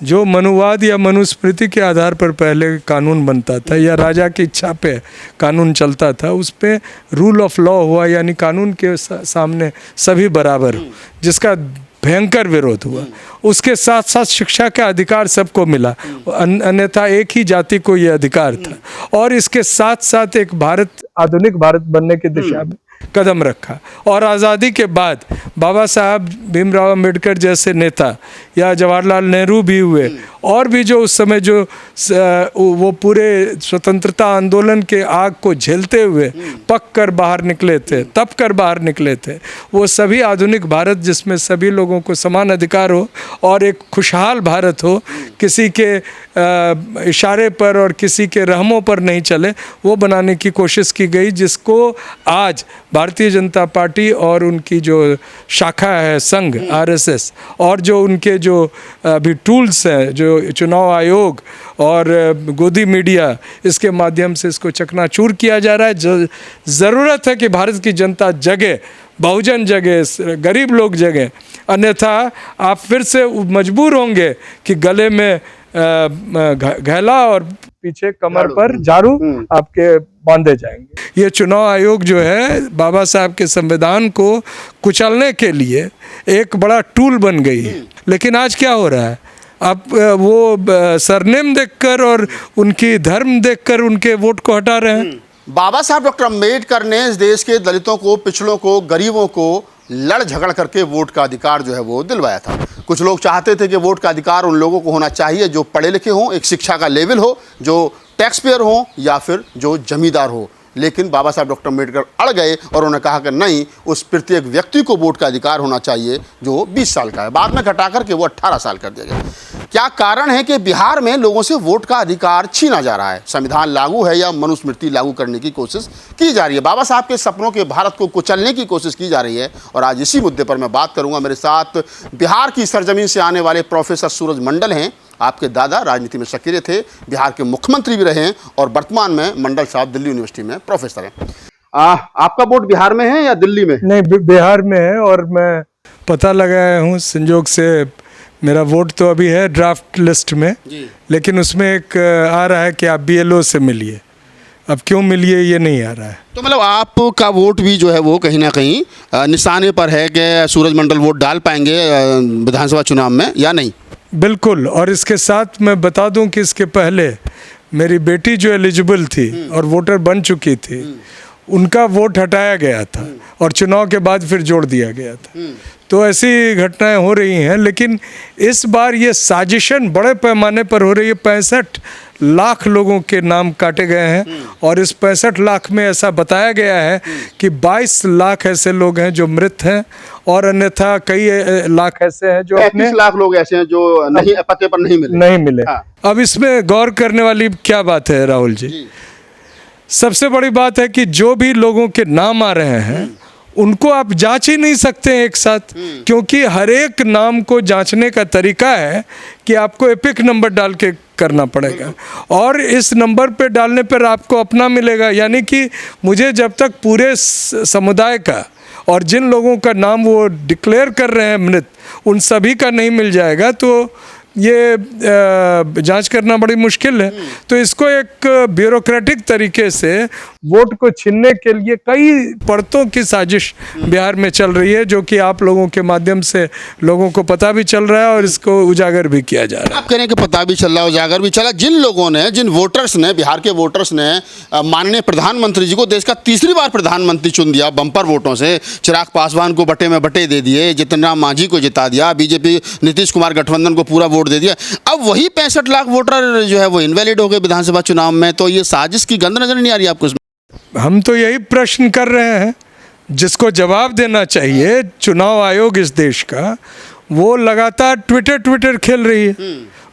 जो मनुवाद या मनुस्मृति के आधार पर पहले कानून बनता था या राजा की इच्छा पे कानून चलता था, उस पे रूल ऑफ लॉ हुआ, यानी कानून के सामने सभी बराबर हो, जिसका भयंकर विरोध हुआ। उसके साथ साथ शिक्षा का अधिकार सबको मिला, अन्यथा एक ही जाति को यह अधिकार था। और इसके साथ साथ एक भारत, आधुनिक भारत बनने की दिशा में कदम रखा। और आज़ादी के बाद बाबा साहब भीमराव अम्बेडकर जैसे नेता या जवाहरलाल नेहरू भी हुए, और भी जो उस समय जो वो पूरे स्वतंत्रता आंदोलन के आग को झेलते हुए पक कर बाहर निकले थे, तप कर बाहर निकले थे, वो सभी आधुनिक भारत जिसमें सभी लोगों को समान अधिकार हो और एक खुशहाल भारत हो, किसी के इशारे पर और किसी के रहमों पर नहीं चले, वो बनाने की कोशिश की गई, जिसको आज भारतीय जनता पार्टी और उनकी जो शाखा है संघ आरएसएस, और जो उनके जो अभी टूल्स हैं, जो चुनाव आयोग और गोदी मीडिया, इसके माध्यम से इसको चकनाचूर किया जा रहा है। ज़रूरत है कि भारत की जनता जगे, बहुजन जगे, गरीब लोग जगे, अन्यथा आप फिर से मजबूर होंगे कि गले में घैला और पीछे कमर पर झाड़ू आपके बांधे जाएंगे। ये चुनाव आयोग जो है बाबा साहब के संविधान को कुचलने के लिए एक बड़ा टूल बन गई है। लेकिन आज क्या हो रहा है, अब वो सरनेम देखकर और उनकी धर्म देखकर उनके वोट को हटा रहे हैं। बाबा साहब डॉक्टर अम्बेडकर ने इस देश के दलितों को, पिछड़ों को, गरीबों को लड़ झगड़ करके वोट का अधिकार जो है वो दिलवाया था। कुछ लोग चाहते थे कि वोट का अधिकार उन लोगों को होना चाहिए जो पढ़े लिखे हों, एक शिक्षा का लेवल हो, जो टैक्स पेयर हो या फिर जो जमींदार हो। लेकिन बाबा साहब डॉक्टर अम्बेडकर अड़ गए और उन्होंने कहा कि नहीं, उस प्रत्येक व्यक्ति को वोट का अधिकार होना चाहिए जो 20 साल का है। बाद में घटा करके वो 18 साल कर दिया गया। क्या कारण है कि बिहार में लोगों से वोट का अधिकार छीना जा रहा है? संविधान लागू है या मनुस्मृति लागू करने की कोशिश की जा रही है? बाबा साहब के सपनों के भारत को कुचलने की कोशिश की जा रही है। और आज इसी मुद्दे पर मैं बात करूंगा। मेरे साथ बिहार की सरजमीन से आने वाले प्रोफेसर सूरज मंडल हैं। आपके दादा राजनीति में सक्रिय थे, बिहार के मुख्यमंत्री भी रहे हैं और वर्तमान में मंडल साहब दिल्ली यूनिवर्सिटी में प्रोफेसर हैं। आपका वोट बिहार में है या दिल्ली में? नहीं, बिहार में है। और मैं पता लगाया हूँ संजोग से, मेरा वोट तो अभी है ड्राफ्ट लिस्ट में, लेकिन उसमें एक आ रहा है कि आप BLO से मिलिए। अब क्यों मिलिए ये नहीं आ रहा है। तो मतलब आपका वोट भी जो है वो कहीं ना कहीं निशाने पर है कि सूरज मंडल वोट डाल पाएंगे विधानसभा चुनाव में या नहीं? बिल्कुल। और इसके साथ मैं बता दूं कि इसके पहले मेरी बेटी जो एलिजिबल थी और वोटर बन चुकी थी, उनका वोट हटाया गया था और चुनाव के बाद फिर जोड़ दिया गया था। तो ऐसी घटनाएं हो रही हैं। लेकिन इस बार ये साजिशन बड़े पैमाने पर हो रही है। 65 लाख लोगों के नाम काटे गए हैं और इस 65 लाख में ऐसा बताया गया है कि 22 लाख ऐसे लोग हैं जो मृत हैं और अन्यथा कई लाख ऐसे हैं जो 35 लाख लोग ऐसे हैं जो नहीं पते पर नहीं मिले। हाँ। अब इसमें गौर करने वाली क्या बात है राहुल जी? सबसे बड़ी बात है कि जो भी लोगों के नाम आ रहे हैं उनको आप जांच ही नहीं सकते एक साथ, क्योंकि हर एक नाम को जांचने का तरीका है कि आपको एपिक नंबर डाल के करना पड़ेगा और इस नंबर पे डालने पर आपको अपना मिलेगा। यानी कि मुझे जब तक पूरे समुदाय का और जिन लोगों का नाम वो डिक्लेयर कर रहे हैं मृत, उन सभी का नहीं मिल जाएगा तो ये जांच करना बड़ी मुश्किल है। तो इसको एक ब्यूरोक्रेटिक तरीके से वोट को छीनने के लिए कई परतों की साजिश बिहार में चल रही है, जो कि आप लोगों के माध्यम से लोगों को पता भी चल रहा है और इसको उजागर भी किया जा रहा है। आप कह रहे हैं कि पता भी चल रहा है, उजागर भी चला। जिन लोगों ने, जिन वोटर्स ने, बिहार के वोटर्स ने माननीय प्रधानमंत्री जी को देश का तीसरी बार प्रधानमंत्री चुन दिया बम्पर वोटों से, चिराग पासवान को बटे में बटे दे दिए, जीतन राम मांझी को जिता दिया, बीजेपी नीतीश कुमार गठबंधन को पूरा वोट दे दिया, अब वही 65 लाख वोटर जो है वो इनवैलिड हो गए विधानसभा चुनाव में। तो ये साजिश की गंध नजर नहीं आ रही आपको? हम तो यही प्रश्न कर रहे हैं जिसको जवाब देना चाहिए चुनाव आयोग इस देश का। वो लगातार ट्विटर खेल रही है,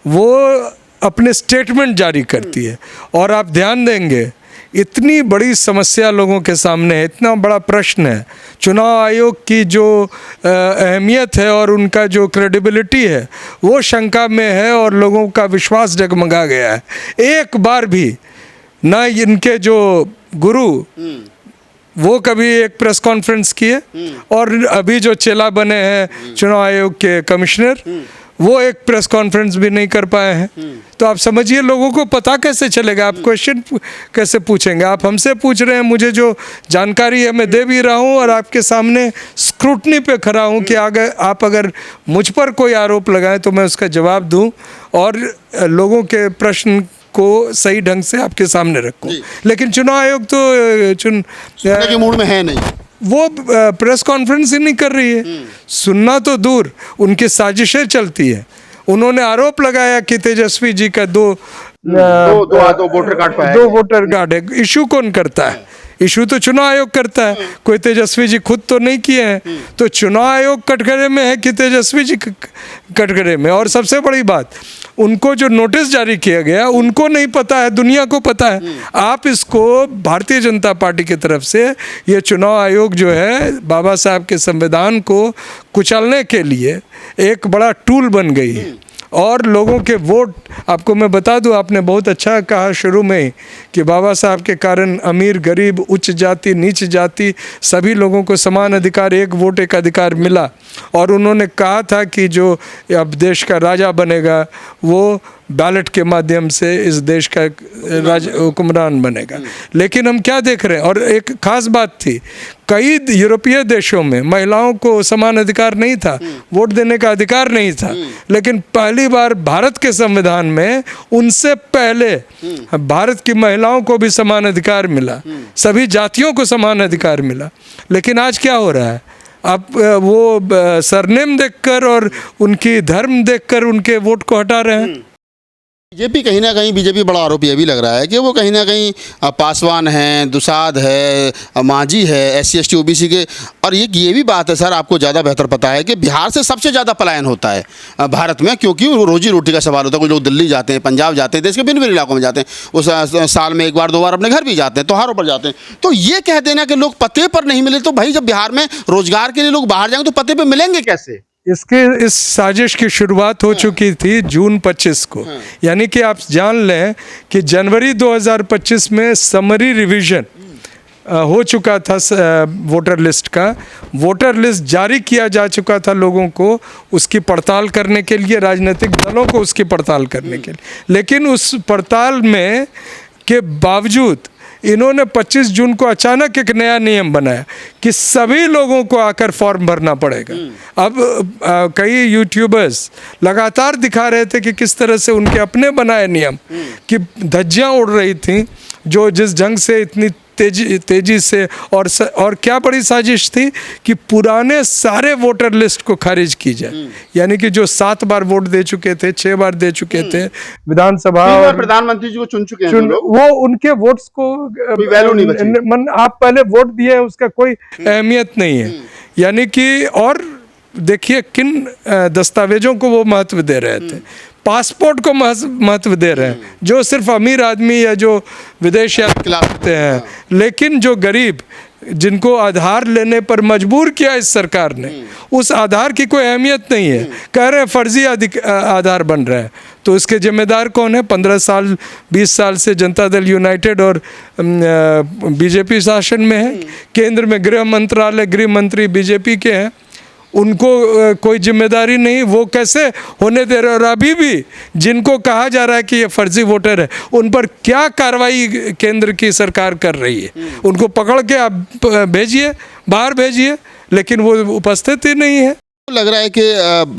वो अपने स्टेटमेंट जारी करती है। और आप ध्यान देंगे, इतनी बड़ी समस्या लोगों के सामने है, इतना बड़ा प्रश्न है, चुनाव आयोग की जो अहमियत है और उनका जो क्रेडिबिलिटी है वो शंका में है और लोगों का विश्वास डगमगा गया है। एक बार भी ना इनके जो गुरु वो कभी एक प्रेस कॉन्फ्रेंस किए और अभी जो चेला बने हैं चुनाव आयोग के कमिश्नर, वो एक प्रेस कॉन्फ्रेंस भी नहीं कर पाए हैं। तो आप समझिए लोगों को पता कैसे चलेगा? आप क्वेश्चन कैसे पूछेंगे? आप हमसे पूछ रहे हैं, मुझे जो जानकारी है मैं दे भी रहा हूँ और आपके सामने स्क्रूटनी पे खड़ा हूँ कि अगर मुझ पर कोई आरोप लगाएं तो मैं उसका जवाब दूं और लोगों के प्रश्न को सही ढंग से आपके सामने रखूं। लेकिन चुनाव आयोग तो सुनने के मूड में है नहीं। वो प्रेस कॉन्फ्रेंस ही नहीं कर रही है। सुनना तो दूर, उनकी साजिशें चलती है। उन्होंने आरोप लगाया कि तेजस्वी जी का दो वोटर कार्ड पाया दो वोटर कार्ड है। इशू कौन करता है? इशू तो चुनाव आयोग करता है, कोई तेजस्वी जी खुद तो नहीं किए हैं। तो चुनाव आयोग कटघरे में है कि तेजस्वी जी कटघरे में? और सबसे बड़ी बात, उनको जो नोटिस जारी किया गया उनको नहीं पता है, दुनिया को पता है। आप इसको भारतीय जनता पार्टी की तरफ से ये चुनाव आयोग जो है बाबा साहब के संविधान को कुचलने के लिए एक बड़ा टूल बन गई है। और लोगों के वोट, आपको मैं बता दूं, आपने बहुत अच्छा कहा शुरू में ही कि बाबा साहब के कारण अमीर गरीब उच्च जाति नीच जाति सभी लोगों को समान अधिकार, एक वोट एक अधिकार मिला। और उन्होंने कहा था कि जो अब देश का राजा बनेगा वो बैलेट के माध्यम से इस देश का हुक्मरान बनेगा। लेकिन हम क्या देख रहे हैं? और एक खास बात थी, कई यूरोपीय देशों में महिलाओं को समान अधिकार नहीं था, वोट देने का अधिकार नहीं था। लेकिन पहली बार भारत के संविधान में उनसे पहले भारत की महिलाओं को भी समान अधिकार मिला, सभी जातियों को समान अधिकार मिला। लेकिन आज क्या हो रहा है? आप वो सरनेम देखकर और उनकी धर्म देखकर उनके वोट को हटा रहे हैं। बीजेपी कहीं ना कहीं, बीजेपी बड़ा आरोप ये भी लग रहा है कि वो कहीं ना कहीं पासवान हैं, दुसाध है, मांझी है, SC ST OBC के। और ये भी बात है सर, आपको ज़्यादा बेहतर पता है कि बिहार से सबसे ज़्यादा पलायन होता है भारत में, क्योंकि रोजी रोटी का सवाल होता है। कुछ लोग दिल्ली जाते हैं, पंजाब जाते हैं, देश के भिन्न भिन्न इलाकों में जाते हैं, उस साल में एक बार दो बार अपने घर भी जाते हैं, त्योहारों पर जाते हैं। तो ये कह देना कि लोग पते पर नहीं मिले, तो भाई जब बिहार में रोजगार के लिए लोग बाहर जाएंगे तो पते पर मिलेंगे कैसे? इस साजिश की शुरुआत हो चुकी थी जून 25 को। यानी कि आप जान लें कि जनवरी 2025 में समरी रिवीजन हो चुका था वोटर लिस्ट का। वोटर लिस्ट जारी किया जा चुका था लोगों को उसकी पड़ताल करने के लिए, राजनीतिक दलों को उसकी पड़ताल करने के लिए। लेकिन उस पड़ताल में के बावजूद इन्होंने 25 जून को अचानक एक नया नियम बनाया कि सभी लोगों को आकर फॉर्म भरना पड़ेगा। अब कई यूट्यूबर्स लगातार दिखा रहे थे कि किस तरह से उनके अपने बनाए नियम की धज्जियां उड़ रही थी, जो जिस ढंग से इतनी तेजी से और क्या बड़ी साजिश थी कि पुराने सारे वोटर लिस्ट को खारिज की जाए। यानी कि जो 7 बार वोट दे चुके थे, 6 बार दे चुके थे विधानसभा, और प्रधानमंत्री जी को चुन चुके हैं वो उनके वोट्स को वैल्यू नहीं बची। आप पहले वोट दिए, उसका कोई अहमियत नहीं है। यानी कि और देखिए किन दस्तावेजों को वो महत्व दे रहे थे। पासपोर्ट को महत्व दे रहे हैं, जो सिर्फ अमीर आदमी या जो विदेश यात्रा करते हैं। लेकिन जो गरीब, जिनको आधार लेने पर मजबूर किया इस सरकार ने, उस आधार की कोई अहमियत नहीं है। कह रहे हैं फर्जी आधार बन रहा है। तो इसके जिम्मेदार कौन है? 15 साल 20 साल से जनता दल यूनाइटेड और बीजेपी शासन में है। केंद्र में गृह मंत्रालय, गृह मंत्री बीजेपी के हैं, उनको कोई जिम्मेदारी नहीं। वो कैसे होने दे रहे? और अभी भी जिनको कहा जा रहा है कि ये फर्जी वोटर है, उन पर क्या कार्रवाई केंद्र की सरकार कर रही है? उनको पकड़ के आप भेजिए, बाहर भेजिए, लेकिन वो उपस्थित ही नहीं है। लग रहा है कि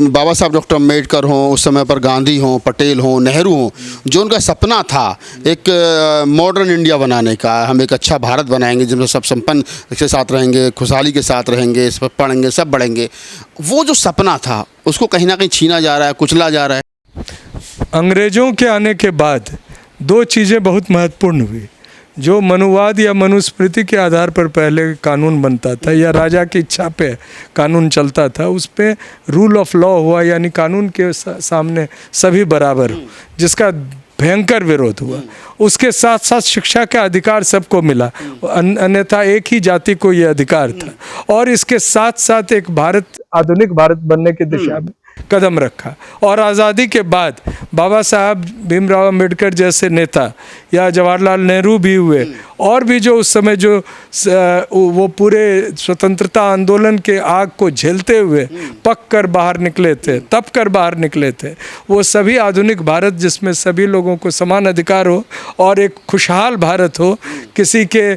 बाबा साहब डॉक्टर अम्बेडकर हों, उस समय पर गांधी हों, पटेल हों, नेहरू हों, जो उनका सपना था एक मॉडर्न इंडिया बनाने का, हम एक अच्छा भारत बनाएंगे जिसमें सब संपन्न के साथ रहेंगे, खुशहाली के साथ रहेंगे, सब पढ़ेंगे, सब बढ़ेंगे, वो जो सपना था उसको कहीं ना कहीं छीना जा रहा है, कुचला जा रहा है। अंग्रेज़ों के आने के बाद 2 चीज़ें बहुत महत्वपूर्ण हुई। जो मनुवाद या मनुस्मृति के आधार पर पहले कानून बनता था या राजा की इच्छा पे कानून चलता था, उस पे रूल ऑफ लॉ हुआ, यानी कानून के सामने सभी बराबर हो, जिसका भयंकर विरोध हुआ। उसके साथ साथ शिक्षा का अधिकार सबको मिला, अन्यथा एक ही जाति को ये अधिकार था। और इसके साथ साथ एक भारत, आधुनिक भारत बनने की दिशा में कदम रखा। और आज़ादी के बाद बाबा साहब भीमराव अम्बेडकर जैसे नेता या जवाहरलाल नेहरू भी हुए, और भी जो उस समय जो वो पूरे स्वतंत्रता आंदोलन के आग को झेलते हुए पक कर बाहर निकले थे, तप कर बाहर निकले थे, वो सभी आधुनिक भारत जिसमें सभी लोगों को समान अधिकार हो और एक खुशहाल भारत हो, किसी के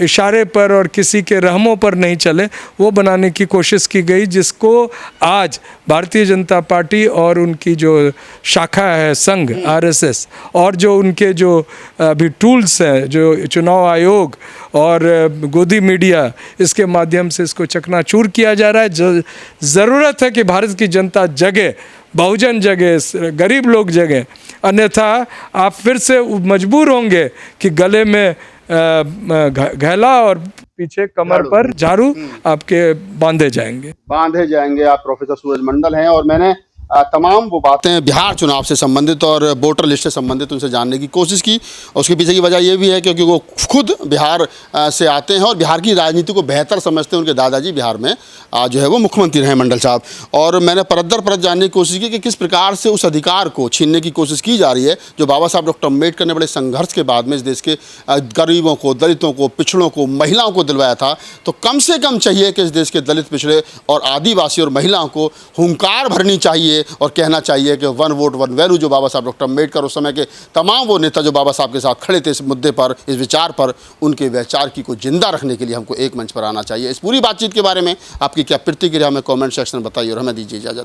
इशारे पर और किसी के रहमों पर नहीं चले, वो बनाने की कोशिश की गई, जिसको आज भारतीय जनता पार्टी और उनकी जो शाखा है संघ आरएसएस, और जो उनके जो अभी टूल्स हैं, जो चुनाव आयोग और गोदी मीडिया, इसके माध्यम से इसको चकनाचूर किया जा रहा है। ज़रूरत है कि भारत की जनता जगे, बहुजन जगे, गरीब लोग जगे, अन्यथा आप फिर से मजबूर होंगे कि गले में घैला और पीछे कमर पर झाड़ू आपके बांधे जाएंगे। आप प्रोफेसर सूरज मंडल हैं, और मैंने तमाम वो बातें बिहार चुनाव से संबंधित और वोटर लिस्ट से संबंधित उनसे जानने की कोशिश की। और उसके पीछे की वजह ये भी है क्योंकि वो खुद बिहार से आते हैं और बिहार की राजनीति को बेहतर समझते हैं। उनके दादाजी बिहार में जो है वो मुख्यमंत्री रहे मंडल साहब। और मैंने परत जानने की कोशिश की कि किस प्रकार से उस अधिकार को छीनने की कोशिश की जा रही है जो बाबा साहब डॉक्टर अम्बेडकर ने बड़े संघर्ष के बाद में इस देश के गरीबों को, दलितों को, पिछड़ों को, महिलाओं को दिलवाया था। तो कम से कम चाहिए कि इस देश के दलित, पिछड़े और आदिवासी और महिलाओं को हुंकार भरनी चाहिए और कहना चाहिए कि वन वोट वन वैल्यू, जो बाबा साहब डॉक्टर अम्बेडकर उस समय के तमाम वो नेता जो बाबा साहब के साथ खड़े थे इस मुद्दे पर, इस विचार पर, उनके विचार की को जिंदा रखने के लिए हमको एक मंच पर आना चाहिए। इस पूरी बातचीत के बारे में आपकी क्या प्रतिक्रिया हमें कमेंट सेक्शन में बताइए और हमें दीजिए इजाज़त।